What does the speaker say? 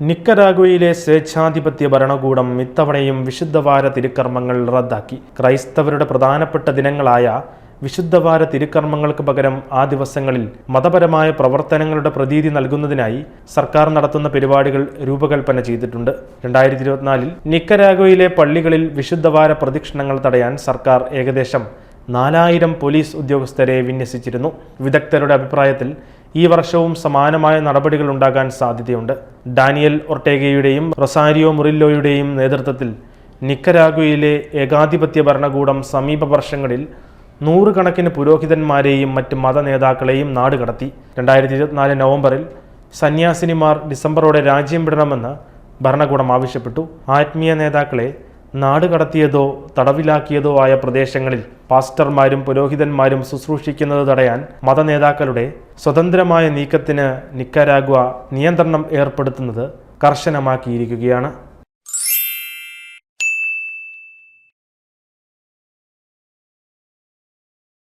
നിക്കരാഗ്വയിലെ സ്വേച്ഛാധിപത്യ ഭരണകൂടം ഇത്തവണയും വിശുദ്ധവാര തിരുക്കർമ്മങ്ങൾ റദ്ദാക്കി. ക്രൈസ്തവരുടെ പ്രധാനപ്പെട്ട ദിനങ്ങളായ വിശുദ്ധവാര തിരുക്കർമ്മങ്ങൾക്ക് പകരം ആ ദിവസങ്ങളിൽ മതപരമായ പ്രവർത്തനങ്ങളുടെ പ്രതീതി നൽകുന്നതിനായി സർക്കാർ നടത്തുന്ന പരിപാടികൾ രൂപകൽപ്പന ചെയ്തിട്ടുണ്ട്. 2024 നിക്കരാഗ്വയിലെ പള്ളികളിൽ വിശുദ്ധവാര പ്രദക്ഷിണങ്ങൾ തടയാൻ സർക്കാർ ഏകദേശം 4000 പോലീസ് ഉദ്യോഗസ്ഥരെ വിന്യസിച്ചിരുന്നു. വിദഗ്ധരുടെ അഭിപ്രായത്തിൽ ഈ വർഷവും സമാനമായ നടപടികൾ ഉണ്ടാകാൻ സാധ്യതയുണ്ട്. ഡാനിയൽ ഒർട്ടേഗയുടെയും റൊസാരിയോ മുറില്ലോയുടെയും നേതൃത്വത്തിൽ നിക്കരാഗ്വയിലെ ഏകാധിപത്യ ഭരണകൂടം സമീപ വർഷങ്ങളിൽ 100 കണക്കിന് പുരോഹിതന്മാരെയും മറ്റ് മത നേതാക്കളെയും നാടുകടത്തി. 2024 നവംബറിൽ സന്യാസിനിമാർ ഡിസംബറോടെ രാജ്യം വിടണമെന്ന് ഭരണകൂടം ആവശ്യപ്പെട്ടു. ആത്മീയ നേതാക്കളെ നാടുകടത്തിയതോ തടവിലാക്കിയതോ ആയ പ്രദേശങ്ങളിൽ പാസ്റ്റർമാരും പുരോഹിതന്മാരും ശുശ്രൂഷിക്കുന്നത് തടയാൻ മതനേതാക്കളുടെ സ്വതന്ത്രമായ നീക്കത്തിന് നിക്കരാഗ്വ നിയന്ത്രണം ഏർപ്പെടുത്തുന്നത് കർശനമാക്കിയിരിക്കുകയാണ്.